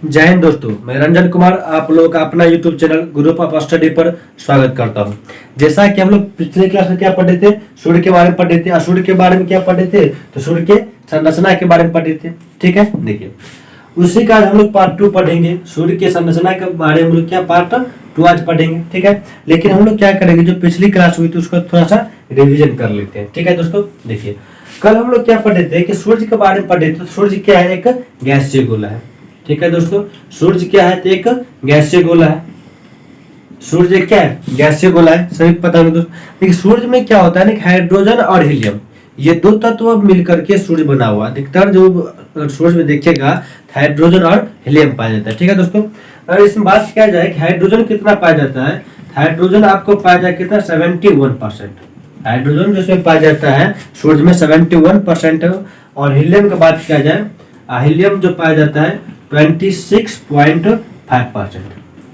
जय हिंद दोस्तों, मैं रंजन कुमार आप लोगों का अपना YouTube channel group of study पर स्वागत करता हूं। जैसा कि हम लोग पिछले क्लास में क्या पढ़े थे, सूर्य के बारे में पढ़े थे। सूर्य के बारे में क्या पढ़े थे, तो सूर्य के संरचना के बारे में पढ़े थे। ठीक है, देखिए उसी का हम लोग पार्ट 2 पढ़ेंगे। सूर्य के संरचना के बारे में हम लोग क्या पार्ट 2 आज पढ़ेंगे। ठीक है, लेकिन हम लोग क्या करेंगे, जो पिछली क्लास हुई थी उसको थोड़ा सा रिविजन कर लेते हैं। ठीक है दोस्तों, देखिए कल हम लोग क्या पढ़े थे कि सूर्य के बारे में पढ़े थे। सूर्य क्या है, एक गैसीय गोला है। ठीक है दोस्तों, सूर्य क्या है, तो एक गैसीय गोला है। सूर्य क्या है, गैसीय गोला है, सभी पता है दोस्तों। देखिए सूर्य में क्या होता है ना, हाइड्रोजन और हीलियम, ये दो तत्व मिलकर के सूर्य बना हुआ। अधिकतर जो सूर्य में देखिएगा हाइड्रोजन और हीलियम पाया जाता है। ठीक है दोस्तों, अगर इसमें बात किया जाए कि हाइड्रोजन कितना पाया जाता है, हाइड्रोजन आपको पाया जाए कितना, 71%। हाइड्रोजन जिसमें पाया जाता है सूर्य में 71% है। और हीलियम की बात किया जाए, हीलियम जो पाया जाता है 26.5%।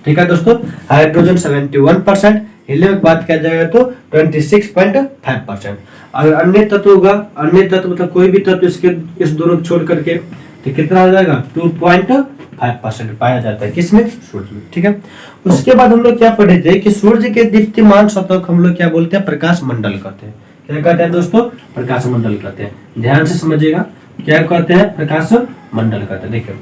ठीक है दोस्तों, हाइड्रोजन 71%, हीलियम की बात किया जाएगा तो 26.5%। अगर अन्य तत्व होगा, अन्य तत्व मतलब कोई भी तत्व इसके इस दोनों छोड़ करके, तो कितना हो जाएगा, 2.5% पाया जाता है किसमें, सूर्य में। ठीक है, उसके बाद हम लोग क्या पढ़े थे कि सूर्य के दीप्तिमान सतह को हम लोग क्या बोलते हैं, प्रकाश मंडल कहते हैं। क्या कहते हैं दोस्तों, प्रकाश मंडल कहते हैं। ध्यान से समझिएगा, क्या कहते हैं, प्रकाश मंडल कहते हैं। देखिए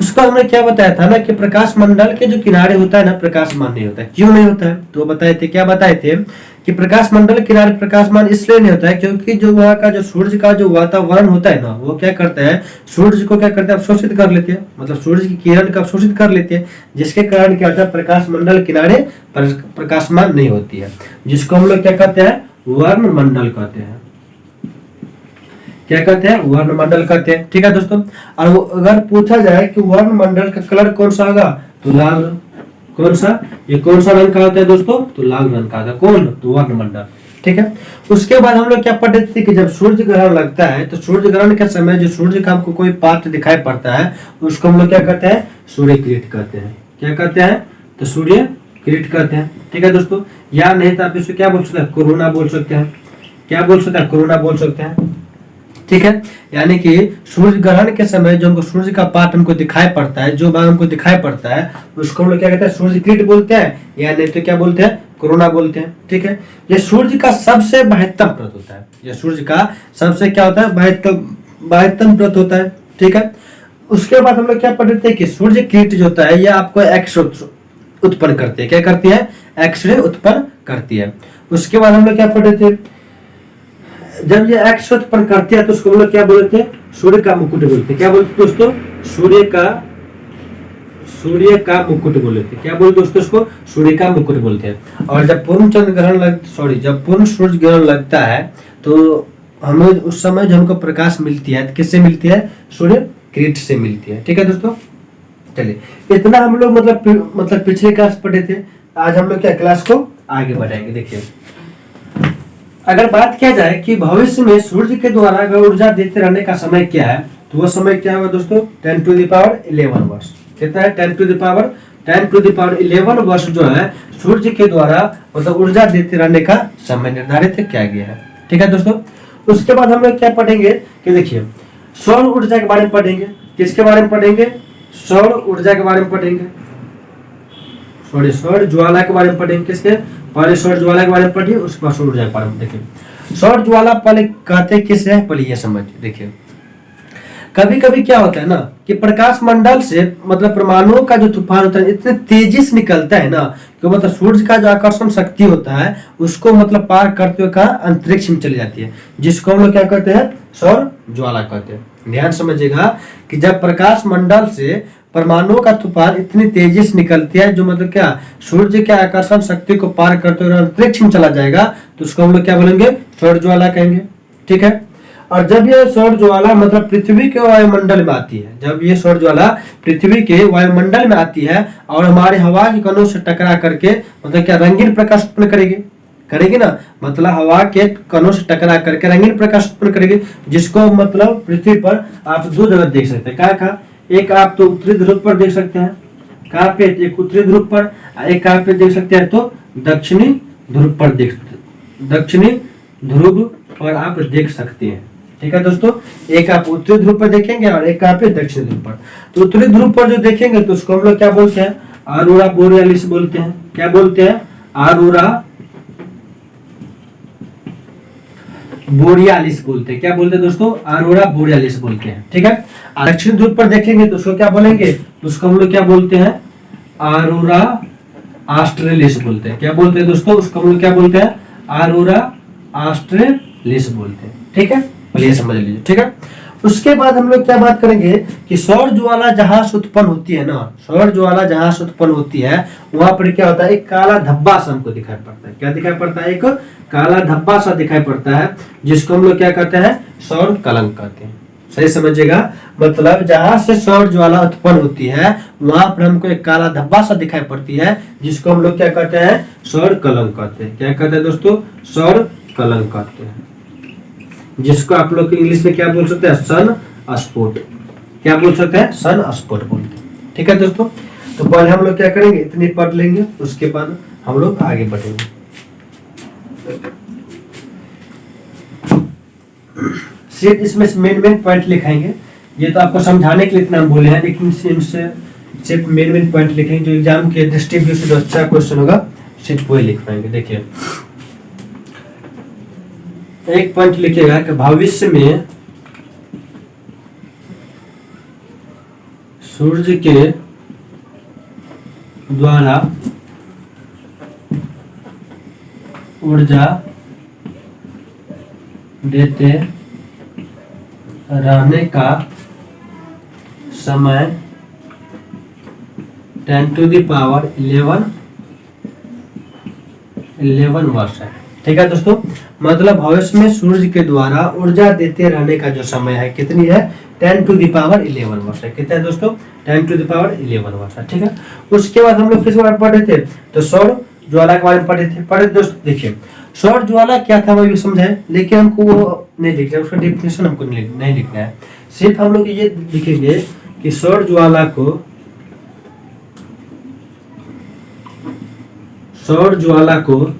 उसका हमने क्या बताया था ना कि प्रकाश मंडल के जो किनारे होता है ना, प्रकाशमान नहीं होता है। क्यों नहीं होता है, तो बताए थे, क्या बताए थे कि प्रकाश मंडल किनारे प्रकाशमान इसलिए नहीं होता है क्योंकि जो वहाँ का जो सूर्य का जो वातावरण होता है ना, वो क्या करता है, सूर्य को क्या करता है, अवशोषित कर लेते हैं। मतलब सूर्य की किरण का अवशोषित कर लेते हैं, जिसके कारण क्या होता है, प्रकाश मंडल किनारे प्रकाशमान नहीं होती है, जिसको हम लोग क्या कहते हैं, वर्ण मंडल कहते हैं। क्या कहते हैं, वर्ण मंडल कहते हैं। ठीक है दोस्तों, और अगर पूछा जाए कि वर्ण मंडल का कलर कौन सा होगा, तो लाल। कौन सा, ये कौन सा रंग का होता है दोस्तों, तो लाल रंग का होता है। कौन, तो वर्ण मंडल। ठीक है, उसके बाद हम लोग क्या पढ़ते थे कि जब सूर्य ग्रहण लगता है, तो सूर्य ग्रहण के समय जो सूर्य का हमको कोई पार्ट दिखाई पड़ता है, उसको हम लोग क्या कहते हैं, सूर्य किरीट कहते हैं। क्या कहते हैं, तो सूर्य किरीट कहते हैं। ठीक है दोस्तों, या नहीं तो आप इसको क्या बोल सकते हैं, कोरोना बोल सकते हैं। क्या बोल सकते हैं, कोरोना बोल सकते हैं। ठीक है, यानी कि सूर्य ग्रहण के समय जो हमको सूर्य का पार्ट हमको दिखाई पड़ता है, जो भाग हमको दिखाई पड़ता है, उसको हम लोग क्या कहते हैं, सूर्य किरीट बोलते हैं, या नहीं तो क्या बोलते हैं, कोरोना बोलते हैं। ठीक है, ये सूर्य का सबसे महत्तम परत होता है। ये सूर्य का सबसे क्या होता है, महत्तम परत होता है। ठीक है, उसके बाद हम लोग क्या पढ़ते हैं कि सूर्य किरीट जो होता है, ये आपको एक्स उत्पन्न करती है। क्या करती है, एक्सरे उत्पन्न करती है। उसके बाद हम लोग क्या पढ़े थे, जब ये एक्स उत्पन्न करती है तो उसको हम लोग क्या बोलते हैं, सूर्य का मुकुट बोलते हैं। क्या बोलते हैं दोस्तों, सूर्य का मुकुट बोलते हैं। क्या बोलते हैं दोस्तों, उसको सूर्य का मुकुट बोलते हैं। और जब पूर्ण चंद्र ग्रहण जब पूर्ण सूर्य ग्रहण लगता है, तो हमें उस समय जो हमको प्रकाश मिलती है, किससे मिलती है, सूर्य किरीट से मिलती है। ठीक है दोस्तों, चलिए इतना हम लोग मतलब पिछले क्लास पढ़े थे। आज हम लोग क्या क्लास को आगे बढ़ाएंगे। देखिए अगर बात किया जाए कि भविष्य में सूर्य के द्वारा अगर ऊर्जा देते रहने का समय क्या है, तो वो समय क्या होगा दोस्तों, 10⁻11 वर्ष। कितना है, 10⁻11 वर्ष जो है सूर्य के द्वारा मतलब ऊर्जा देते रहने का समय निर्धारित किया गया है। ठीक है दोस्तों, उसके बाद हम लोग क्या पढ़ेंगे कि देखिए सौर ऊर्जा के बारे में पढ़ेंगे। किसके बारे में पढ़ेंगे, सौर ऊर्जा के बारे में पढ़ेंगे। सौर ज्वाला के बारे में पढ़ेंगे। किसके, पहले सौर ज्वाला के बारे में पढ़िए, उसके बाद सौर ऊर्जा के बारे में देखिए। सौर ज्वाला पहले कहते किसे है, पहले ये समझिए। देखिए कभी कभी क्या होता है ना कि प्रकाश मंडल से मतलब परमाणुओं का जो तूफान होता है इतने तेजी से निकलता है ना, कि मतलब सूर्य का जो आकर्षण शक्ति होता है उसको मतलब पार करते हुए कहा अंतरिक्ष में चली जाती है, जिसको हम लोग क्या कहते हैं, सौर ज्वाला कहते हैं। ध्यान समझिएगा कि जब प्रकाश मंडल से परमाणुओं का तूफान इतनी तेजी से निकलती है, जो मतलब क्या सूर्य के आकर्षण शक्ति को पार करते हुए अंतरिक्ष में चला जाएगा, तो उसको हम लोग क्या बोलेंगे, सौर ज्वाला कहेंगे। ठीक है, और जब ये सौर ज्वाला मतलब पृथ्वी के वायुमंडल में आती है, जब ये सौर ज्वाला पृथ्वी के वायुमंडल में आती है और हमारे हवा के कणों से टकरा करके मतलब क्या रंगीन प्रकाश उत्पन्न करेगी ना, मतलब हवा के कणों से टकरा करके रंगीन प्रकाश उत्पन्न करेगी, जिसको मतलब पृथ्वी पर आप दो जगह देख सकते हैं। क्या, एक आप तो उत्तरी ध्रुव पर देख सकते हैं, कहाँ पे, एक उत्तरी ध्रुव पर, एक कहाँ पे देख सकते हैं, तो दक्षिणी ध्रुव पर आप देख सकते हैं। ठीक है दोस्तों, एक आप उत्तरी ध्रुव पर देखेंगे और एक आप दक्षिणी ध्रुव पर। तो उत्तरी ध्रुव पर जो देखेंगे तो उसको हम लोग क्या बोलते हैं, अरोरा बोरियालिस बोलते हैं। क्या बोलते हैं, अरोरा बोरियालिस बोलते हैं। क्या बोलते हैं दोस्तों, अरोरा बोरियालिस बोलते हैं। ठीक है, दक्षिण ध्रुव पर देखेंगे तो उसको क्या बोलेंगे, तो उसको हम लोग क्या बोलते हैं, अरोरा ऑस्ट्रेलिस बोलते हैं। क्या बोलते हैं दोस्तों, उसको हम लोग क्या बोलते हैं, अरोरा ऑस्ट्रेलिस बोलते हैं। ठीक है, ये समझ लीजिए। ठीक है, उसके बाद हम लोग क्या बात करेंगे कि सौर ज्वाला जहां से उत्पन्न होती है ना, सौर ज्वाला जहां से उत्पन्न होती है वहां पर क्या होता है, एक काला धब्बा सा हमको दिखाई पड़ता है। क्या दिखाई पड़ता है, एक काला धब्बा सा दिखाई पड़ता है, जिसको हम लोग क्या कहते हैं, सौर कलंक कहते हैं। सही समझिएगा, मतलब जहां से सौर ज्वाला उत्पन्न होती है वहां पर हमको एक काला धब्बा सा दिखाई पड़ती है, जिसको हम लोग क्या कहते हैं, सौर कलंक कहते हैं। क्या कहते हैं दोस्तों, सौर कलंक कहते हैं, जिसको आप लोग इंग्लिश में क्या बोल सकते हैं, सन स्पॉट। क्या बोल सकते हैं, सन स्पॉट बोलते हैं। ठीक है दोस्तों, तो पहले हम लोग क्या करेंगे, इतनी पढ़ लेंगे, उसके बाद हम लोग आगे बढ़ेंगे। सिर्फ इसमें मेन पॉइंट लिखाएंगे, ये तो आपको समझाने के लिए इतना हम बोले हैं, लेकिन इनसे सिर्फ मेन पॉइंट लिखेंगे, जो एग्जाम के दृष्टिकोण से जो अच्छा क्वेश्चन होगा सिर्फ वही लिख पाएंगे। देखिए, एक पॉइंट लिखिएगा कि भविष्य में सूर्य के द्वारा ऊर्जा देते रहने का समय 10⁻11 वर्ष है। ठीक है दोस्तों, मतलब भविष्य में सूर्य के द्वारा ऊर्जा देते रहने का जो समय है कितनी है, 10⁻11 वर्ष है। कितना है दोस्तों, 10⁻11 वर्ष है। ठीक है, उसके बाद हम लोग किस बारे में पढ़ रहे थे, तो सौर ज्वाला के बारे में पढ़े थे दोस्तों। देखिए, सौर ज्वाला क्या था वो भी समझाए, लेकिन हमको वो नहीं लिखना है, उसका डेफिनेशन हमको नहीं लिखना है। सिर्फ हम लोग ये लिखेंगे कि सौर ज्वाला को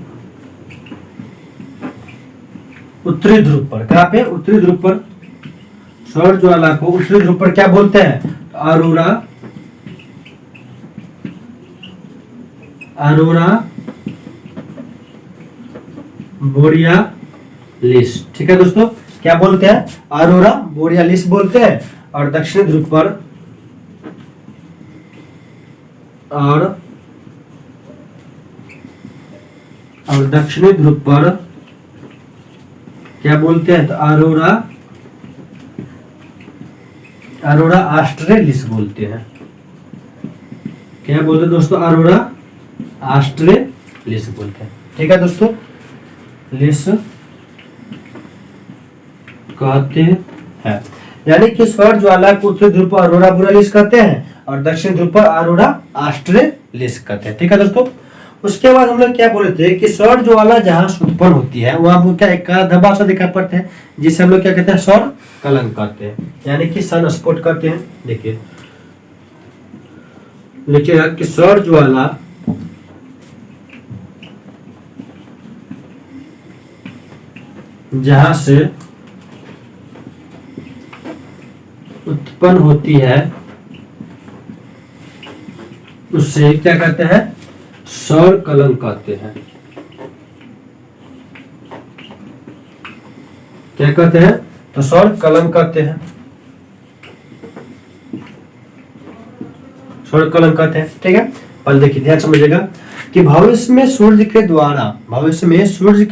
उत्तरी ध्रुव पर, कहाँ पे, उत्तरी ध्रुव पर, सौर ज्वाला को उत्तरी ध्रुव पर क्या बोलते हैं, अरोरा बोरियालिस। ठीक है दोस्तों, क्या बोलते हैं, अरोरा बोरियालिस बोलते हैं। और दक्षिणी ध्रुव पर और दक्षिणी ध्रुव पर क्या बोलते हैं, तो अरोरा ऑस्ट्रेलिस बोलते हैं। क्या बोलते हैं दोस्तों, अरोरा ऑस्ट्रेलिस बोलते हैं। ठीक है दोस्तों, लिस कहते हैं, यानी कि सौर ज्वाला को उत्तरी ध्रुव पर अरोरा बोरियालिस कहते हैं और दक्षिण ध्रुव पर अरोरा ऑस्ट्रेलिस कहते हैं। ठीक है दोस्तों, उसके बाद हम लोग क्या बोले थे कि सौर ज्वाला जहां से उत्पन्न होती है वहां पर क्या एक धब्बा सा दिखाई पड़ते हैं, जिसे हम लोग क्या कहते हैं, सौर कलंक कहते हैं, यानी कि सन स्पॉट कहते हैं। देखिए, लिखिएगा कि सौर ज्वाला जहां से उत्पन्न होती है उससे क्या कहते हैं, सौर कलंक कहते हैं। क्या कहते हैं, तो सौर कलंक कहते हैं, सौर कलंक कहते हैं। ठीक है, पहले देखिए, ध्यान समझिएगा कि भविष्य में सूर्य के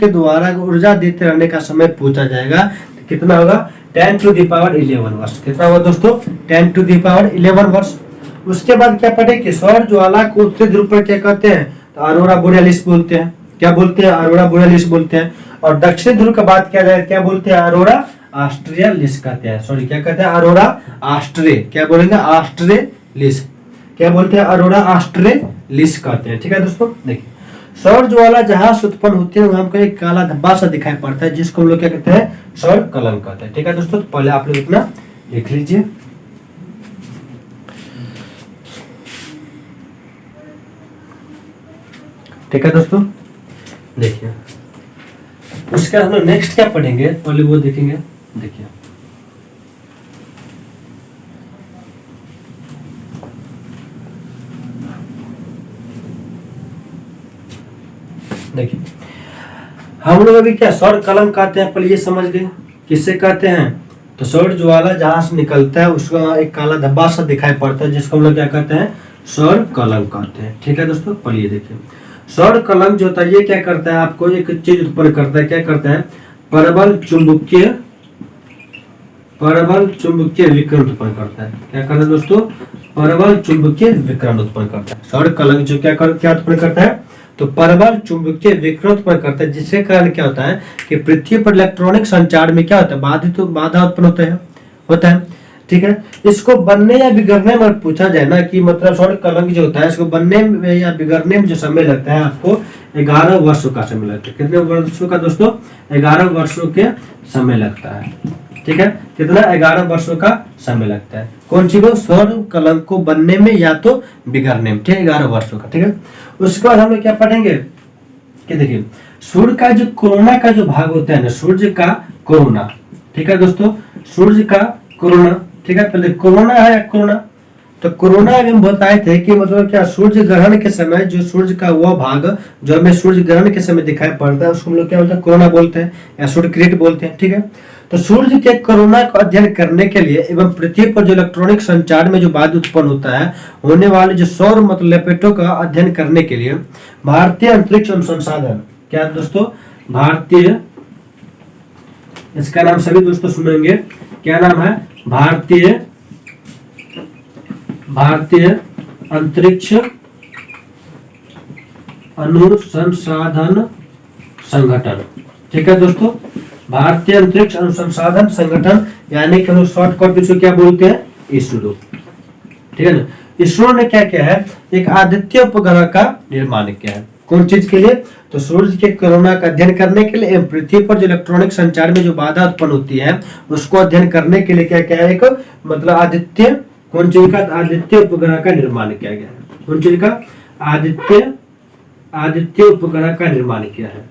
द्वारा ऊर्जा देते रहने का समय पूछा जाएगा, तो कितना होगा, 10⁻11 वर्ष। कितना होगा दोस्तों, 10⁻11 वर्ष। उसके बाद क्या पढ़े कि सौर ज्वाला को उत्तरी ध्रुव पर क्या कहते हैं, तो अरोरा बोरियालिस बोलते हैं। क्या बोलते हैं, अरोरा बोरियालिस बोलते हैं। और दक्षिण ध्रुव का बात किया जाए, क्या बोलते हैं, अरोरा ऑस्ट्रेलिस कहते हैं। सॉरी, क्या कहते हैं, अरोरा ऑस्ट्रे, क्या बोलेंगे, ऑस्ट्रेलिस। क्या बोलते हैं, अरोरा ऑस्ट्रेलिस कहते हैं। ठीक है दोस्तों, देखिए, सौर ज्वाला जहां से उत्पन्न होती है वहां हमको एक काला धब्बा सा दिखाई पड़ता है, जिसको हम लोग क्या कहते हैं, सौर कलंक कहते हैं। ठीक है दोस्तों, तो पहले आप लोग इतना लिख लीजिए। ठीक है दोस्तों, देखिए, उसके बाद हम लोग नेक्स्ट क्या पढ़ेंगे, पहले वो देखेंगे। देखिए देखिए हम लोग अभी क्या सौर कलंक कहते हैं, पहले ये समझ गए किससे कहते हैं। तो सौर ज्वाला जहां से निकलता है उसका एक काला धब्बा सा दिखाई पड़ता है, जिसको हम लोग क्या कहते हैं, सौर कलंक कहते हैं। ठीक है दोस्तों, पढ़िए देखिए सौर कलंक जो होता है ये क्या करता है, आपको एक चीज उत्पन्न करता है। क्या करता है, परवल चुंबकीय विकिरण उत्पन्न करता है। क्या करता है दोस्तों, परवल चुंबकीय विकिरण उत्पन्न करता है। सौर कलंक जो क्या उत्पन्न करता है, तो परवल चुंबकीय विकिरण उत्पन्न करता है, जिसके कारण क्या होता है कि पृथ्वी पर इलेक्ट्रॉनिक संचार में क्या होता है, बाधा उत्पन्न होता है। ठीक है, इसको बनने या बिगड़ने में पूछा जाए ना कि मतलब सौर कलंक जो होता है इसको बनने में या बिगड़ने में जो समय लगता है, आपको 11 वर्षों का समय लगता है। कितने वर्षों का दोस्तों, 11 वर्षों के समय लगता है। ठीक है, कितना, 11 वर्षों का समय लगता है। कौन सी को, सौर कलंक को बनने में या तो बिगड़ने में। ठीक है, 11 वर्षों का। ठीक है, उसके बाद हम लोग क्या पढ़ेंगे कि देखिए सूर्य का जो कोरोना का जो भाग होता है ना, सूर्य का कोरोना। ठीक है दोस्तों, सूर्य का कोरोना। ठीक है, पहले कोरोना है या कोरोना, तो कोरोना हम बताए थे कि मतलब क्या, सूर्य ग्रहण के समय जो सूर्य का वह भाग जो हमें सूर्य ग्रहण के समय दिखाई पड़ता है उसको हम लोग क्या बोलते हैं, कोरोना बोलते हैं या सूर्य किरण बोलते हैं। ठीक है, तो सूर्य के कोरोना का अध्ययन करने के लिए एवं पृथ्वी पर जो इलेक्ट्रॉनिक संचार में जो बाधा उत्पन्न होता है, होने वाले जो सौर मतलब लपेटों का अध्ययन करने के लिए भारतीय अंतरिक्ष अनुसंधान, क्या दोस्तों, भारतीय, इसका नाम सभी दोस्तों सुनेंगे, क्या नाम है, भारतीय अंतरिक्ष अनुसंधान संगठन। ठीक है दोस्तों, भारतीय अंतरिक्ष अनुसंधान संगठन, यानी कि शॉर्टकट इसको क्या बोलते हैं, इसरो। ठीक है ना, इसरो ने क्या किया है, एक आदित्य उपग्रह का निर्माण किया है। कौन चीज के लिए, तो सूर्य के कोरोना का अध्ययन करने के लिए, पृथ्वी पर जो इलेक्ट्रॉनिक संचार में जो बाधा उत्पन्न होती है उसको अध्ययन करने के लिए क्या क्या है, एक मतलब आदित्य, कौन चीज का, आदित्य उपग्रह का निर्माण किया गया है। कौन चीज का, आदित्य उपग्रह का निर्माण किया है।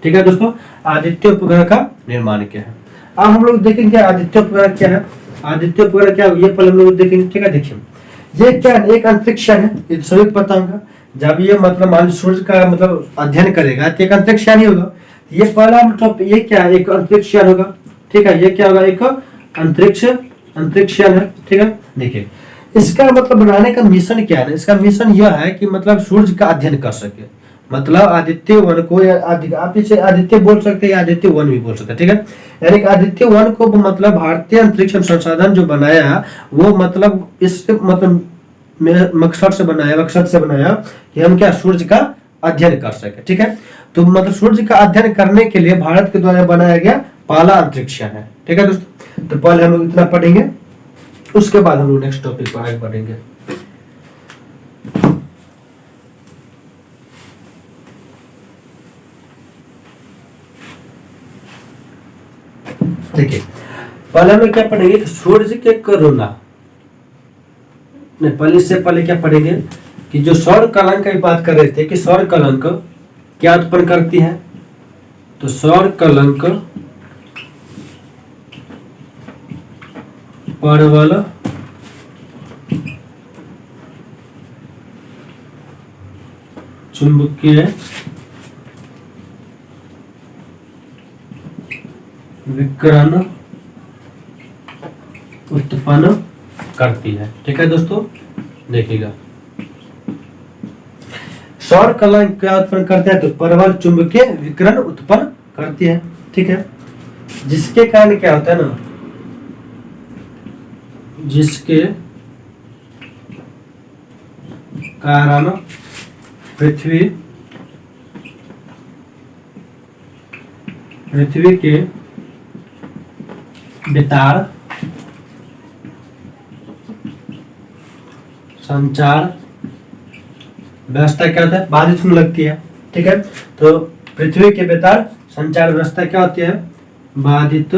ठीक है दोस्तों, आदित्य उपग्रह का निर्माण किया है। अब हम लोग देखेंगे आदित्य उपग्रह क्या है, आदित्य उपग्रह क्या है ये पहले हम लोग देखेंगे। ठीक है, देखिए ये क्या है, एक अंतरिक्ष यान है, ये सभी को पता होगा। जब ये मतलब मान सूर्य का मतलब अध्ययन करेगा तो एक अंतरिक्ष यान ही होगा। ये पहला मतलब ये क्या है, एक अंतरिक्ष यान होगा। ठीक है, ये क्या होगा, एक अंतरिक्ष यान है। ठीक है, देखिए इसका मतलब बनाने का मिशन क्या है, इसका मिशन यह है कि मतलब सूर्य का अध्ययन कर सके, मतलब आदित्य वन को, या आप इसे आदित्य बोल सकते हैं या आदित्य वन भी बोल सकते हैं। ठीक है, यानी कि आदित्य वन को मतलब भारतीय अंतरिक्ष संसाधन जो बनाया वो मतलब इस मतलब मकसद से बनाया कि हम क्या, सूर्य का अध्ययन कर सके। ठीक है, तो मतलब सूर्य का अध्ययन करने के लिए भारत के द्वारा बनाया गया पहला अंतरिक्ष यान है। ठीक है दोस्तों, तो पहले हम लोग इतना पढ़ेंगे, उसके बाद हम लोग नेक्स्ट टॉपिक पर आगे बढ़ेंगे। देखिए पहले हम लोग क्या पढ़ेंगे, सूर्य के कोरोना, नहीं पहले इससे पहले क्या पढ़ेंगे कि जो सौर कलंक की बात कर रहे थे कि सौर कलंक क्या उत्पन्न करती है, तो सौर कलंक परवल चुंबकीय विकिरण उत्पन्न करती है। ठीक है दोस्तों, देखिएगा सौर कलंक क्या उत्पन्न करता है, तो परवल चुंबकीय विकिरण उत्पन्न करती है। ठीक है, जिसके कारण क्या होता है ना, जिसके कारण पृथ्वी के बेतार संचार व्यवस्था क्या होता है, बाधित होने लगती है। ठीक है, तो पृथ्वी के बेतार संचार व्यवस्था क्या होती है, बाधित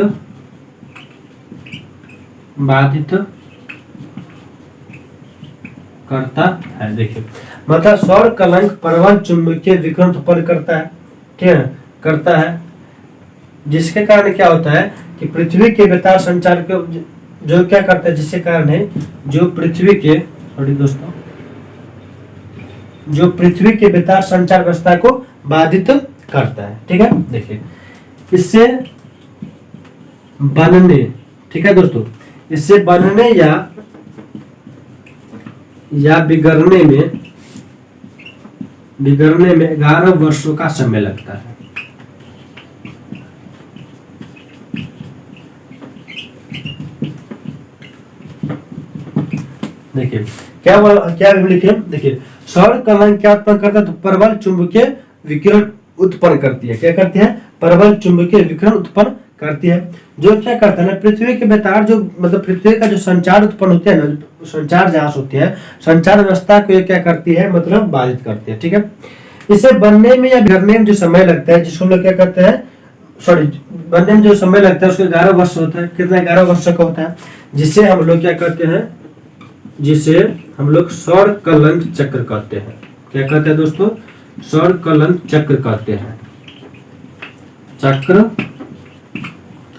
करता है। देखिए मतलब सौर कलंक परवल चुंबकीय विकिरण उत्पन्न करता है। ठीक है, करता है, जिसके कारण क्या होता है कि पृथ्वी के बेतार संचार को जो क्या करता है, जिसके कारण है जो पृथ्वी के, सॉरी दोस्तों, जो पृथ्वी के बेतार संचार व्यवस्था को बाधित करता है। ठीक है, देखिए इससे बनने, ठीक है दोस्तों, इससे बनने या बिगड़ने में 11 वर्षों का समय लगता है। देखिए क्या लिखे, देखिए सौर कलन क्या उत्पन्न करता है, तो प्रबल चुंबकीय विकिरण उत्पन्न करती है। क्या करती है, प्रबल चुंबकीय विकिरण उत्पन्न करती है, जो क्या करता है ना, पृथ्वी के बेतार जो मतलब पृथ्वी का जो संचार उत्पन्न होते हैं ना, संचार जहाज होती है, संचार व्यवस्था को ये क्या करती है, मतलब बाधित करती है। ठीक है, इसे बनने में या बिगड़ने में जो समय लगता है, जिसको हम लोग क्या करते हैं, सॉरी, बनने में जो समय लगता है उसको 11 वर्ष होता है। कितना, 11 वर्ष का होता है, जिसे हम लोग क्या करते हैं, जिसे हम लोग सौर कलन चक्र कहते हैं। क्या कहते हैं दोस्तों, सौर कलन चक्र कहते हैं, चक्र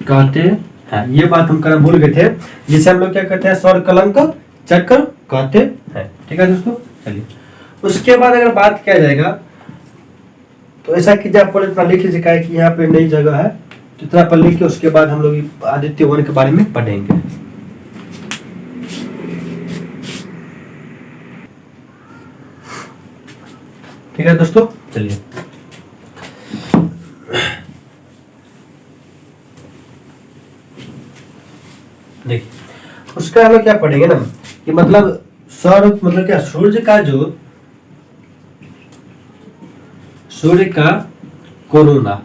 कहते हैं। ये बात हम करना भूल गए थे, जिसे हम लोग क्या कहते हैं, सौर कलन का चक्र कहते हैं। ठीक है दोस्तों, चलिए उसके बाद अगर बात किया जाएगा तो ऐसा कीजिए, आप इतना लिख लीजिए कि यहाँ पे नई जगह है, तो इतना पर लिख के उसके बाद हम लोग आदित्य वन के बारे में पढ़ेंगे। ठीक है दोस्तों, चलिए देखिए उसका हम लोग क्या पढ़ेंगे ना, कि मतलब सौर मतलब क्या, सूर्य का कोरोना।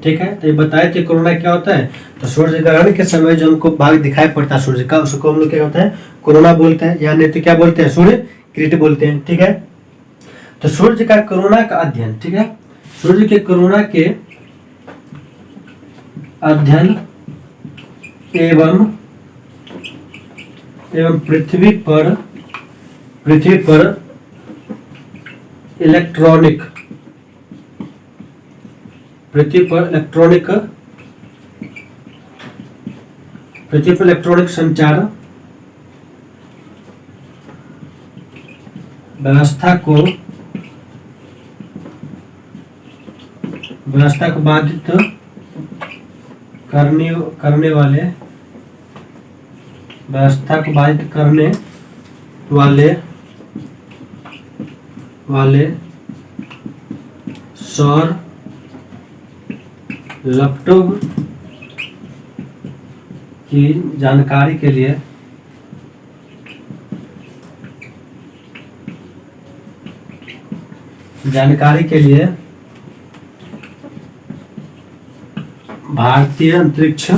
ठीक है, तो ये बताए थे कोरोना क्या होता है, तो सूर्य ग्रहण के समय जो हमको भाग दिखाई पड़ता है सूर्य का, उसको हम लोग क्या होता है, कोरोना बोलते हैं, या नहीं तो क्या बोलते हैं, सूर्य किरीट बोलते हैं। ठीक है, तो सूर्य का कोरोना का अध्ययन, ठीक है, सूर्य के कोरोना के अध्ययन एवं पृथ्वी पर इलेक्ट्रॉनिक संचार व्यवस्था को बाधित करने वाले सौर लैपटॉप की जानकारी के लिए भारतीय अंतरिक्ष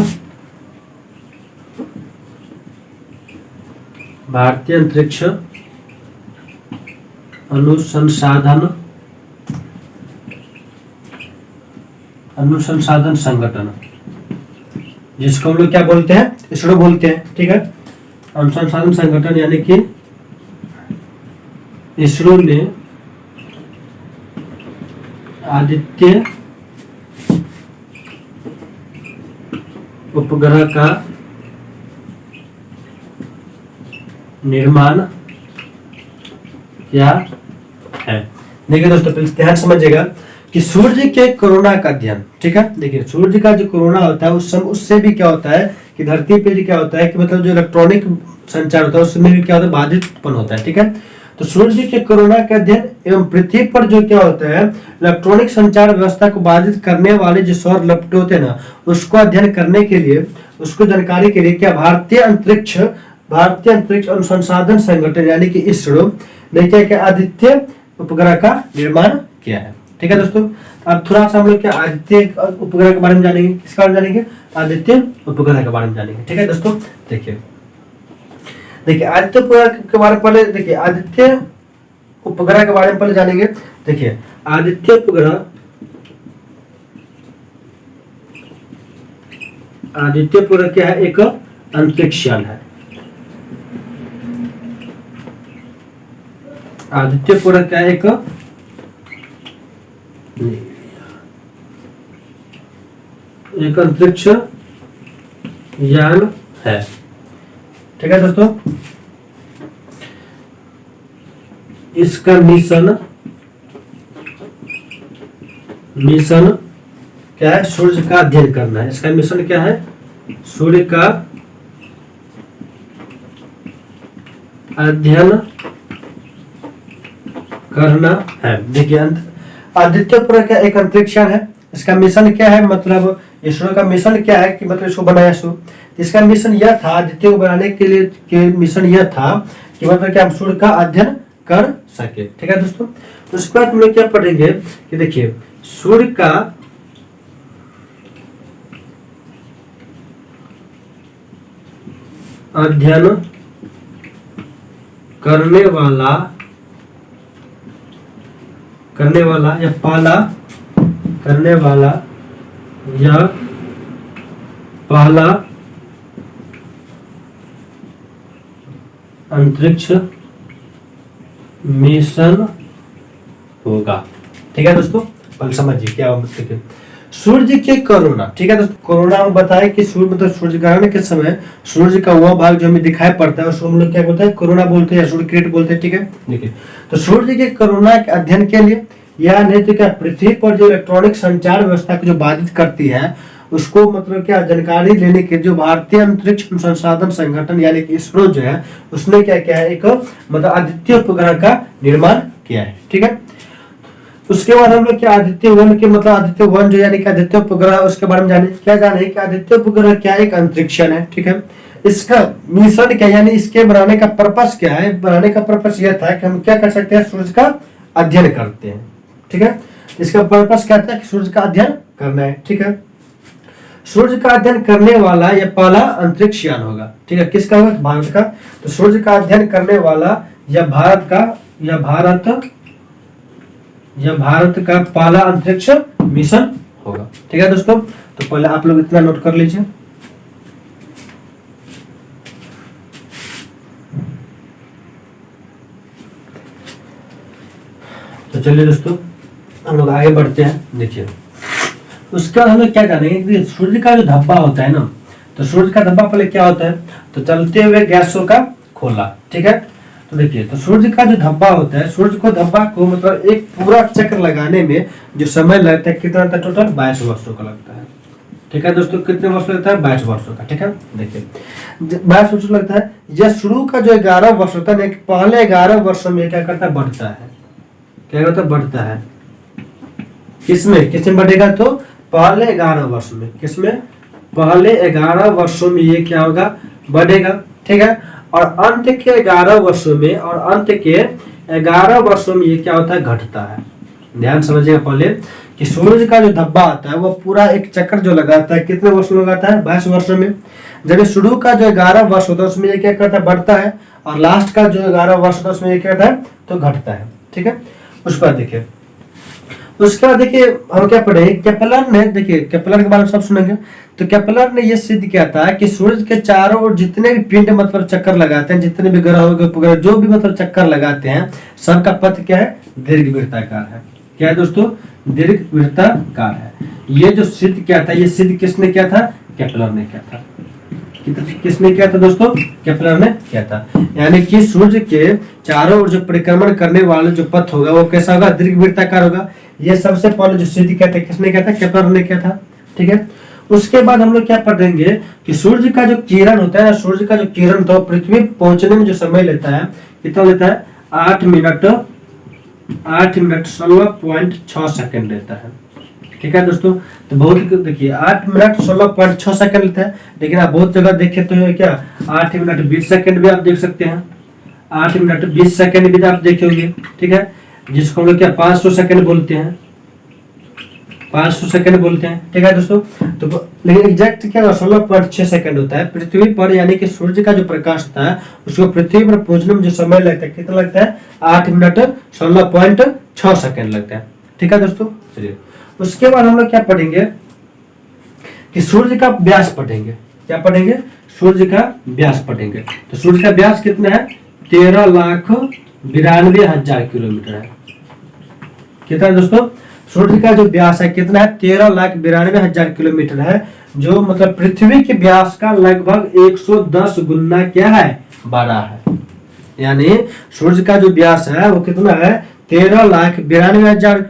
अनुसंधान संगठन, जिसको हम लोग क्या बोलते हैं, इसरो बोलते हैं। ठीक है, अनुसंधान संगठन यानी कि इसरो ने आदित्य उपग्रह का निर्माण किया है। देखिए दोस्तों, प्लीज ध्यान समझिएगा कि सूर्य के कोरोना का अध्ययन, ठीक है, देखिए सूर्य का जो कोरोना होता है उससे भी क्या होता है कि धरती पे क्या होता है कि मतलब जो इलेक्ट्रॉनिक संचार होता है उसमें भी क्या होता है, बाधित उत्पन्न होता है। ठीक है, तो सूर्य के कोरोना का अध्ययन एवं पृथ्वी पर जो क्या होता है, इलेक्ट्रॉनिक संचार व्यवस्था को बाधित करने वाले जो सौर लपटे होते हैं ना, उसको अध्ययन करने के लिए, उसको जानकारी के लिए क्या भारतीय अंतरिक्ष अनुसंधान संगठन यानी कि इसरो ने क्या आदित्य उपग्रह का निर्माण किया है। ठीक है दोस्तों, अब थोड़ा सा हम लोग क्या आदित्य उपग्रह के बारे में जानेंगे। किसके बारे में जानेंगे, आदित्य उपग्रह के बारे में जानेंगे। ठीक है दोस्तों, देखिए आदित्य उपग्रह के बारे में पहले देखिए, आदित्य उपग्रह के बारे में पहले जानेंगे। देखिए आदित्य उपग्रह क्या है, एक अंतरिक्ष यान है। आदित्य उपग्रह क्या है, एक अंतरिक्ष यान है। ठीक है दोस्तों, इसका मिशन क्या है? सूर्य का अध्ययन करना है। इसका मिशन क्या है? सूर्य का अध्ययन करना है। देखिए, आदित्य उपग्रह का एक अंतरिक्ष यान है। इसका मिशन क्या है? मतलब इसरो का मिशन क्या है कि मतलब इसको बनाया सो इसका मिशन यह था, आदित्य को बनाने के लिए के मिशन यह था कि मतलब कि हम सूर्य का अध्ययन कर सके। ठीक है दोस्तों, उसके बाद हम लोग क्या पढ़ेंगे कि देखिए, सूर्य का अध्ययन करने वाला या पहला अंतरिक्ष मिशन होगा। ठीक है दोस्तों, पहले समझिए क्या मतलब है सूर्य के कोरोना। ठीक है दोस्तों, कोरोना में बताया कि सूर्य मतलब सूर्य ग्रहण के समय सूर्य का वह भाग जो हमें दिखाई पड़ता है उसको हम लोग क्या बोलते हैं? कोरोना बोलते हैं या सूर्य किरण बोलते हैं। ठीक है, देखिए, तो सूर्य के कोरोना के अध्ययन के लिए यह नहीं तो क्या पृथ्वी पर जो इलेक्ट्रॉनिक संचार व्यवस्था को जो बाधित करती है उसको मतलब क्या जानकारी लेने के जो भारतीय अंतरिक्ष संसाधन संगठन यानी कि इसरो जो है उसने क्या किया है? एक मतलब आदित्य उपग्रह का निर्माण किया है। ठीक है, उसके बाद हम लोग क्या आदित्य 1 के मतलब आदित्य 1 जो यानी कि आदित्य उपग्रह उसके बारे में जाने कि आदित्य उपग्रह क्या एक अंतरिक्ष यान है। ठीक है, इसका मिशन क्या यानी इसके बनाने का पर्पस क्या है? बनाने का पर्पस यह था कि हम क्या कर सकते हैं? सूर्य का अध्ययन करते हैं। ठीक है, इसका पर्पस क्या था कि सूर्य का अध्ययन करना है। ठीक है, सूर्य का अध्ययन करने वाला यह पहला अंतरिक्ष यान होगा। ठीक है, किसका होगा? भारत का। तो सूर्य का अध्ययन करने वाला यह भारत का पहला अंतरिक्ष मिशन होगा। ठीक है दोस्तों, तो पहले आप लोग इतना नोट कर लीजिए। तो चलिए दोस्तों, हम लोग आगे बढ़ते हैं। देखिए, उसका हमें क्या जानेंगे कि सूर्य का जो धब्बा होता है ना, तो सूर्य का धब्बा पहले क्या होता है? तो चलते हुए गैसों का खोला। ठीक है, तो देखिए, तो सूर्य का जो धब्बा होता है, सूर्य को धब्बा को मतलब एक पूरा चक्र लगाने में जो समय लगता है कितना लगता है? टोटल 22 वर्षों का लगता है। ठीक है दोस्तों, कितने वर्ष लगता है? 22 वर्षों का। ठीक है, देखिए 22 वर्षों लगता है। यह शुरू का जो 11 वर्ष होता है, पहले 11 वर्षों में क्या करता है? बढ़ता है। क्या करता है? बढ़ता है। किसमें बढ़ेगा? तो पहले 11 वर्ष में। किसमें? पहले 11 वर्षों में ये क्या होगा? बढ़ेगा। ठीक है, और अंत के 11 वर्षों में ये क्या होता है? घटता है। ध्यान समझिएगा पहले कि सूर्य का जो धब्बा आता है वो पूरा एक चक्कर जो लगाता है कितने वर्ष में लगाता है? 22 वर्षों में। जब शुरू का जो 11 वर्ष होता है उसमें ये क्या करता है? बढ़ता है, और लास्ट का जो 11 वर्ष होता है उसमें ये क्या करता है? तो घटता है। ठीक है, उस पर देखिए, उसके बाद देखिए हम क्या पढ़े? केपलर ने, देखिए केपलर के बारे में सब सुनेंगे। तो केपलर ने यह सिद्ध किया था कि सूर्य के चारों ओर जितने भी पिंड मतलब चक्कर लगाते हैं, जितने भी ग्रह उपग्रह जो भी मतलब चक्कर लगाते हैं, सबका पथ क्या है? दीर्घवृत्ताकार है। क्या है दोस्तों? दीर्घवृत्ताकार है। ये जो सिद्ध किया था, ये सिद्ध किसने किया था? केपलर ने किया था। किसने किया था दोस्तों? केपलर ने किया था। यानी कि सूर्य के चारों ओर जो परिक्रमण करने वाला जो पथ होगा वो कैसा होगा? दीर्घवृत्ताकार होगा। ये सबसे पहले जो सिद्ध किया था किसने किया था? केपलर ने किया था। ठीक है, उसके बाद हम लोग क्या पढ़ेंगे कि सूर्य का जो किरण होता है ना, सूर्य का जो किरण तो पृथ्वी पहुंचने में जो समय लेता है कितना लेता है? 8 मिनट 16.6 सेकंड लेता है। ठीक है दोस्तों, तो बहुत देखिए 8 मिनट 16.6 सेकंड लेता है, लेकिन आप बहुत जगह देखे तो क्या 8 मिनट 20 सेकंड भी आप देख सकते हैं। 8 मिनट 20 सेकंड भी आप देखे होंगे। ठीक है, जिसको हम लोग क्या 500 सेकंड बोलते हैं। 500 सेकंड बोलते हैं। ठीक है दोस्तों, तो लेकिन एग्जैक्ट क्या 16.6 सेकंड होता है पृथ्वी पर, यानी कि सूर्य का जो प्रकाश होता है उसको पृथ्वी पर पहुंचने में जो समय लगता है कितना लगता है? 8 मिनट 16.6 सेकंड लगता है। ठीक है दोस्तों, चलिए उसके बाद हम लोग क्या पढ़ेंगे कि सूर्य का व्यास पढ़ेंगे। क्या पढ़ेंगे? सूर्य का व्यास पढ़ेंगे। तो सूर्य का व्यास कितना है? 13,92,000 किलोमीटर है। कितना है दोस्तों? सूर्य का जो व्यास है कितना है? 13,92,000 किलोमीटर है, जो मतलब पृथ्वी के व्यास का लगभग 110 गुना क्या है, बड़ा है। यानी सूर्य का जो व्यास है वो कितना है, 13,92,000,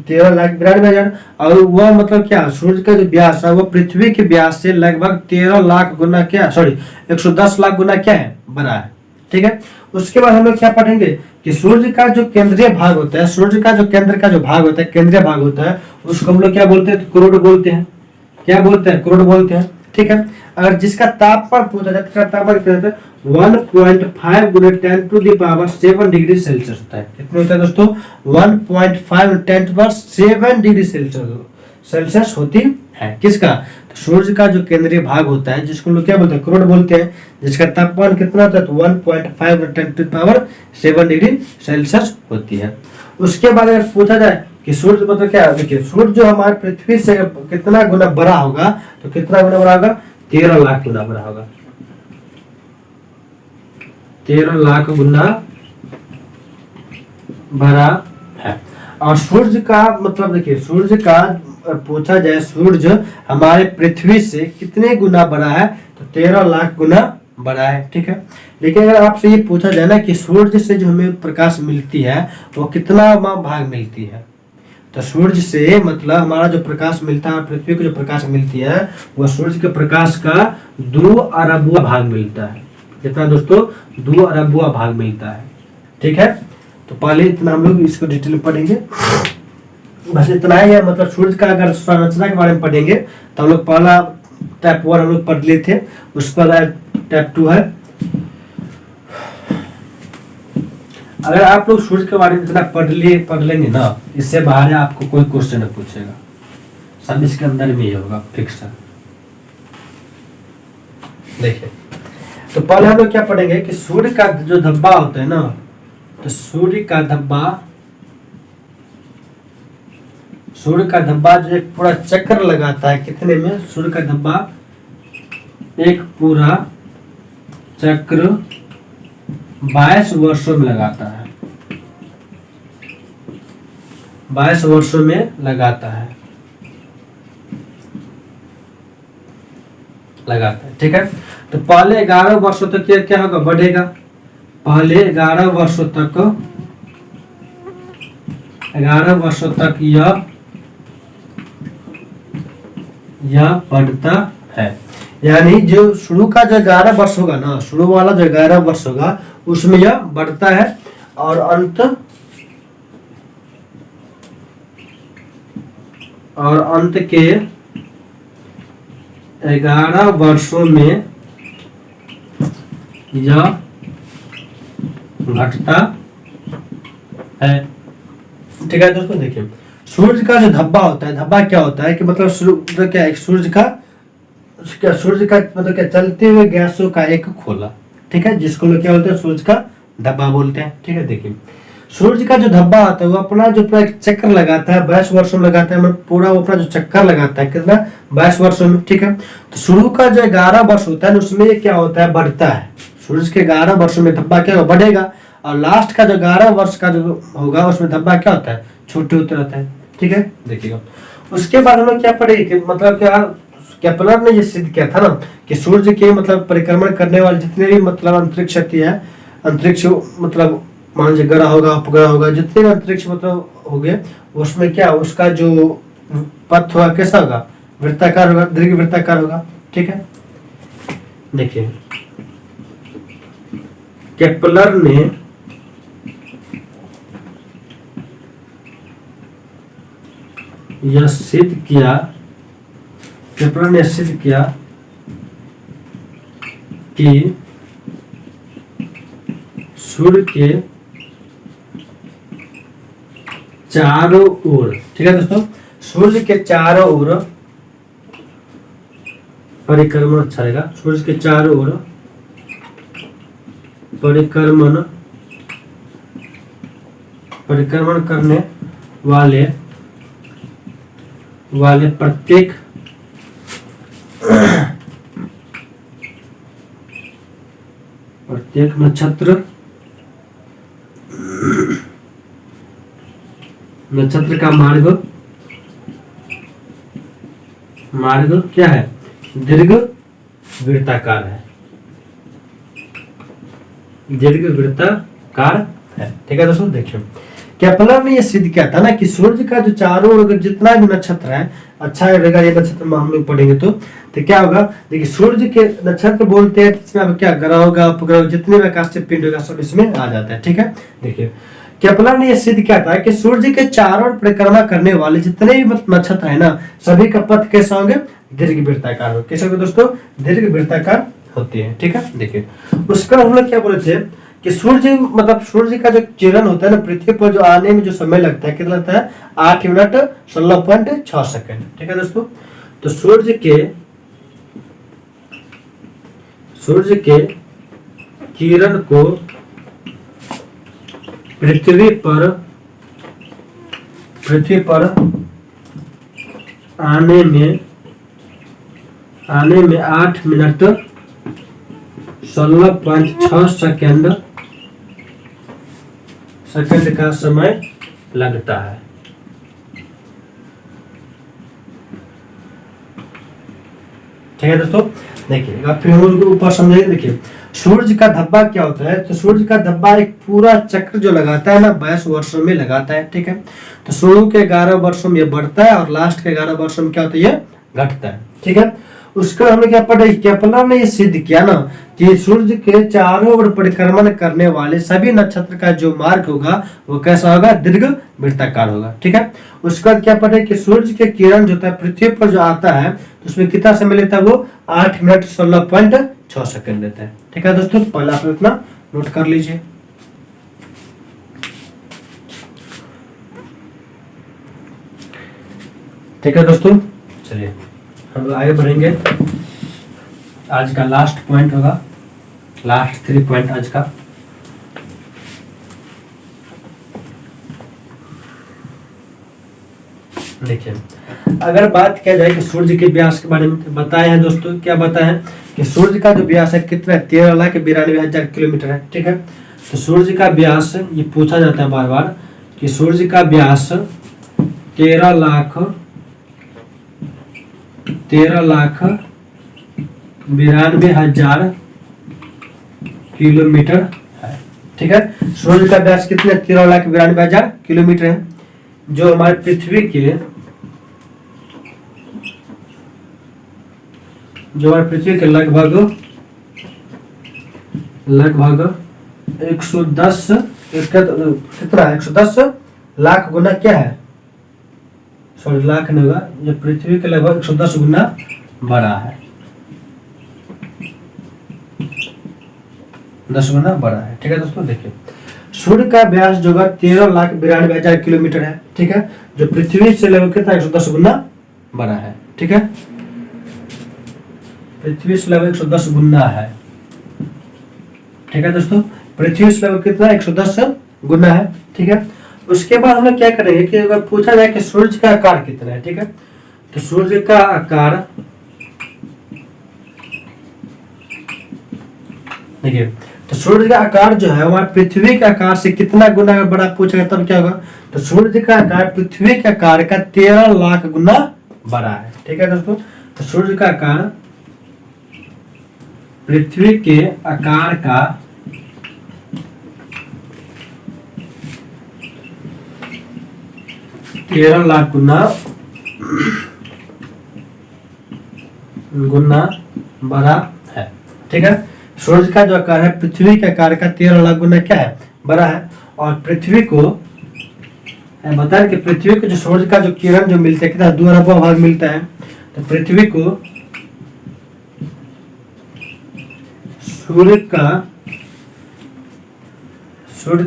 13,92,000। और वह मतलब क्या, सूर्य का जो व्यास है वो पृथ्वी के व्यास से लगभग 13 लाख गुना क्या, सॉरी 110 लाख गुना क्या है, बड़ा है। ठीक है। उसके बाद हम लोग क्या पढ़ेंगे कि सूर्य का जो केंद्रीय भाग होता है, सूर्य का जो केंद्र का जो भाग होता है, केंद्रीय भाग होता है, उसको हम लोग क्या बोलते हैं, करोड़ बोलते हैं। क्या बोलते हैं, करोड़ बोलते हैं। ठीक है। अगर जिसका तापमान पूछा जाए, इसका तापमान कितना होता है, 1.5 गुना 10⁻7 डिग्री सेल्सियस होता है। कितने होता है दोस्तों, 1.5 10⁻7 डिग्री सेल्सियस होती है। किसका, तो सूर्य का जो केंद्रीय भाग होता है, जिसको लोग क्या बोलते हैं, करोड़ बोलते हैं, जिसका तापमान कितना होता है, तो 1.5 10⁻7 डिग्री सेल्सियस होती है। उसके बाद अगर पूछा जाए कि सूर्य मतलब क्या, देखिए सूर्य जो हमारे पृथ्वी से कितना गुना बड़ा होगा, तो कितना गुना बड़ा होगा, 13 लाख गुना बड़ा होगा। 13 लाख गुना बड़ा है। और सूर्य का मतलब देखिए, सूर्य का पूछा जाए सूर्य हमारे पृथ्वी से कितने गुना बड़ा है, तो 13 लाख गुना बड़ा है। ठीक है। लेकिन अगर आपसे ये पूछा जाए ना कि सूर्य से जो हमें प्रकाश मिलती है वो कितना भाग मिलती है, तो सूर्य से मतलब हमारा जो प्रकाश मिलता है, पृथ्वी को जो प्रकाश मिलती है, वह सूर्य के प्रकाश का 2 अरबवा भाग मिलता है। कितना दोस्तों, 2 अरबवा भाग मिलता है। ठीक है। तो पहले इतना हम लोग इसको डिटेल में पढ़ेंगे, बस इतना ही है। मतलब सूर्य का अगर संरचना के बारे में पढ़ेंगे तो हम लोग पहला टाइप 1 हम लोग पढ़ लिए थे, उस पर टाइप 2 है। अगर आप लोग सूर्य के बारे में इतना पढ़ लेंगे ना, इससे बाहर आपको कोई क्वेश्चन नहीं पूछेगा, सब इसके अंदर में ही होगा, फिक्स है। देखिए, तो पहले हम लोग क्या पढ़ेंगे कि सूर्य का जो धब्बा होता है ना, तो सूर्य का धब्बा जो एक पूरा चक्कर लगाता है, कितने में, सूर्य का धब्बा एक पूरा चक्र 22 वर्षों में लगाता है, 22 वर्षों में लगाता है। ठीक है। तो पहले 11 वर्षों तक क्या होगा, बढ़ेगा। पहले 11 वर्षों तक यह बढ़ता है। यानी जो शुरू का जो 11 वर्ष होगा ना, शुरू वाला जो 11 वर्ष होगा उसमें यह बढ़ता है, और अंत के 11 वर्षों में यह घटता है। ठीक है दोस्तों। देखिए, सूर्य का जो धब्बा होता है, धब्बा क्या होता है कि मतलब क्या है, सूर्य का मतलब क्या, चलते हुए गैसों का एक खोला। ठीक है, जिसको लोग क्या बोलते हैं, सूर्य का धब्बा बोलते हैं। ठीक है। देखिए, सूर्य का जो धब्बा आता है वो अपना जो पूरा एक चक्कर लगाता है, 22 वर्षों में लगाता है, मतलब पूरा वो अपना जो चक्कर लगाता है, कितना, 22 वर्षों में। ठीक है। तो शुरू का जो 11 वर्ष होता है उसमें ये क्या होता है, बढ़ता है। सूर्य के 11 वर्षों में धब्बा क्या बढ़ेगा, और लास्ट का जो 11 वर्ष का जो होगा उसमें धब्बा क्या होता है, छोटे होते रहता है। ठीक है। देखिएगा, उसके बाद हम लोग क्या पढ़ेंगे कि मतलब क्या, केपलर ने ये सिद्ध किया था ना कि सूर्य के मतलब परिक्रमण करने वाले जितने भी मतलब अंतरिक्ष है, अंतरिक्ष मतलब मान लीजिए ग्रह होगा, उपग्रह होगा, जितने भी अंतरिक्ष मतलब हो गए, उसमें क्या, उसका जो पथ होगा कैसा होगा, वृत्ताकार होगा, दीर्घ वृत्ताकार होगा। ठीक है। देखिए, केपलर ने यह सिद्ध किया, केपलर ने सिद्ध किया कि सूर्य के चारों ओर, ठीक है दोस्तों, सूर्य के चारों ओर परिक्रमण, अच्छा रहेगा, सूर्य के चारों ओर परिक्रमण करने वाले प्रत्येक नक्षत्र का मार्ग मार्ग क्या है, दीर्घ वृत्ताकार है, दीर्घ वृत्ताकार है। ठीक है दोस्तों, देखिए केपलर ने यह सिद्ध किया था ना कि सूर्य का जो चारों ओर जितना भी नक्षत्र है, अच्छा रहेगा ये नक्षत्र में हम लोग पढ़ेंगे तो क्या होगा, देखिए सूर्य के नक्षत्र बोलते हैं इसमें अब क्या ग्रह होगा, उपग्रह, जितने भी आकाशीय पिंड होगा सब इसमें आ जाता है। ठीक है, देखिए केपलर ने यह सिद्ध किया था कि सूर्य के चारों ओर परिक्रमा करने वाले जितने भी नक्षत्र है ना, सभी का पथ कैसा होंगे, दीर्घ वृत्ताकार हो। कैसे होगा दोस्तों, दीर्घ वृत्ताकार होते हैं। ठीक है, देखिए उसका हम लोग क्या बोले थे कि सूर्य मतलब सूर्य का जो किरण होता है ना पृथ्वी पर जो आने में जो समय लगता है, कितना लगता है, 8 मिनट 16.6 सेकंड। ठीक है दोस्तों, तो सूर्य के किरण को पृथ्वी पर आने में 8 मिनट 16.6 सेकंड का समय लगता है। ठीक है दोस्तों, देखिए फिर हम लोग ऊपर समझेंगे। देखिए सूर्य का धब्बा क्या होता है, तो सूर्य का धब्बा एक पूरा चक्र जो लगाता है ना 22 वर्षों में लगाता है। ठीक है, तो शुरू के 11 वर्षों में ये बढ़ता है और लास्ट के 11 वर्षों में क्या होता है, ये घटता है। ठीक है, उसका हमने क्या पढ़ा, केपलर ने ये सिद्ध किया ना कि सूर्य के चारों ओर परिक्रमण करने वाले सभी नक्षत्र का जो मार्ग होगा वो कैसा होगा, दीर्घ वृत्ताकार होगा। ठीक है, उसके बाद क्या पढ़े कि सूर्य के किरण जो होता है पृथ्वी पर जो आता है तो उसमें कितना समय लेता है, वो 8 मिनट 16.6 सेकंड लेता है। ठीक है दोस्तों, पहले आप इतना नोट कर लीजिए। ठीक है दोस्तों, चलिए हम लोग आगे बढ़ेंगे। आज का लास्ट पॉइंट होगा, लास्ट 3 पॉइंट आज का। देखिए अगर बात किया जाए कि सूर्य के व्यास के बारे में बताए हैं दोस्तों, क्या बताए हैं कि सूर्य का जो व्यास है कितना है, 13,92,000 किलोमीटर है। ठीक है, तो सूर्य का व्यास ये पूछा जाता है बार बार कि सूर्य का व्यास 13,92,000 किलोमीटर है। ठीक है, सूर्य का व्यास कितना, 13,92,000 किलोमीटर है, जो हमारे पृथ्वी के लगभग 110 कितना है, 110 लाख गुना क्या है, सॉरी लाख नहीं होगा, जो पृथ्वी के लगभग 110 गुना बड़ा है, 10 गुना बड़ा है। ठीक है दोस्तों, देखिए सूर्य का व्यास जो है 13,92,000 किलोमीटर है। ठीक है, जो पृथ्वी से लगभग कितना 110 गुना बड़ा है। ठीक है, पृथ्वी से लगभग 110 गुना है। ठीक है दोस्तों, पृथ्वी से लगभग कितना 110 गुना है। ठीक है, उसके बाद हम लोग क्या करेंगे कि अगर पूछा जाए कि सूर्य का आकार कितना है। ठीक है, तो सूर्य का आकार देखिए, तो सूर्य का आकार जो है हमारे पृथ्वी के आकार से कितना गुना बड़ा पूछा गया तब क्या होगा, तो सूर्य का आकार पृथ्वी के आकार का 13 लाख गुना बड़ा है। ठीक है दोस्तों, तो सूर्य का आकार पृथ्वी के आकार का 13 लाख गुना बड़ा है। ठीक है, सूर्य का जो आकार है पृथ्वी के आकार का 13 लाख गुना क्या है, बड़ा है। और पृथ्वी को बताया कि पृथ्वी को जो सूर्य का जो किरण जो मिलता है कितना 2 अरब भाग मिलता है, तो पृथ्वी को सूर्य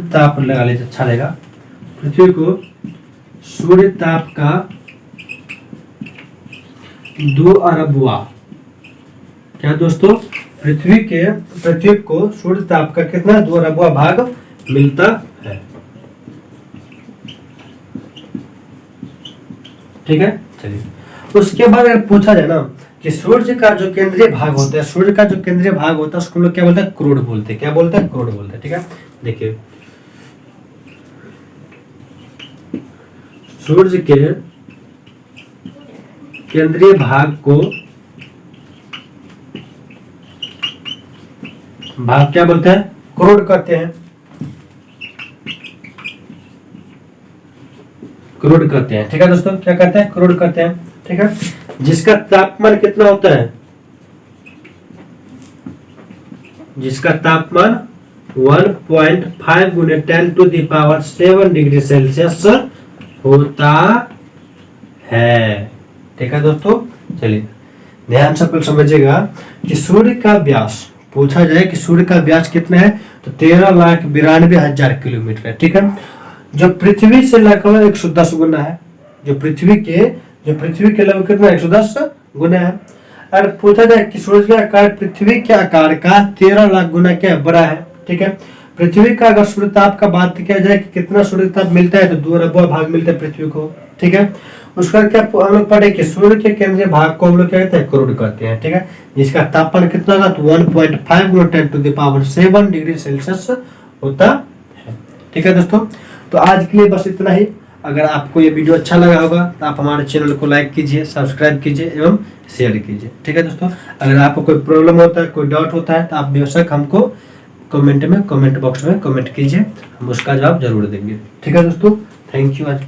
ताप लगा लीजिए, अच्छा रहेगा, पृथ्वी को सूर्य ताप का 2 अरबवा क्या दोस्तों, पृथ्वी को सूर्य ताप का कितना 2 अरबवा भाग मिलता है। ठीक है, चलिए उसके बाद अगर पूछा जाए ना कि सूर्य का जो केंद्रीय भाग होता है, सूर्य का जो केंद्रीय भाग होता है उसको हम लोग क्या बोलते हैं, क्रोड बोलते हैं। क्या बोलते हैं, क्रोड बोलते हैं। ठीक है, देखिए सूर्य के केंद्रीय भाग को भाग क्या बोलते हैं? करोड़ कहते हैं। करोड़ कहते हैं। ठीक है दोस्तों, क्या कहते हैं? करोड़ कहते हैं। ठीक है, जिसका तापमान कितना होता है? जिसका तापमान 1.5 गुने 10⁻7 डिग्री सेल्सियस होता है। ठीक है दोस्तों, चलिए ध्यान से कुछ समझिएगा कि सूर्य का व्यास पूछा जाए कि सूर्य का व्यास कितना है, तो 13,92,000 किलोमीटर है। ठीक है, जो पृथ्वी से लगभग 110 गुना है। जो पृथ्वी के लगभग कितना 110 गुना है। अगर पूछा जाए कि सूर्य का आकार पृथ्वी के आकार का 13 लाख गुना क्या बड़ा है। ठीक है, पृथ्वी का अगर सूर्य ताप का बात किया जाए कि कितना सूर्य ताप मिलता है, तो 2 भाग मिलता है पृथ्वी को। ठीक है, उसका क्या हम लोग पढ़े कि सूर्य के केंद्रीय भाग को हम लोग क्या कहते हैं? करोड़ कहते हैं। ठीक है, जिसका तापमान कितना था? तो 1.5 गुना 10⁻7 डिग्री सेल्सियस होता है। ठीक है दोस्तों, तो आज के लिए बस इतना ही। अगर आपको ये वीडियो अच्छा लगा होगा तो आप हमारे चैनल को लाइक कीजिए, सब्सक्राइब कीजिए एवं शेयर कीजिए। ठीक है दोस्तों, अगर आपको कोई प्रॉब्लम होता है, कोई डाउट होता है, तो आप बेशक हमको कमेंट बॉक्स में कमेंट कीजिए, हम उसका जवाब जरूर देंगे। ठीक है दोस्तों, थैंक यू। आज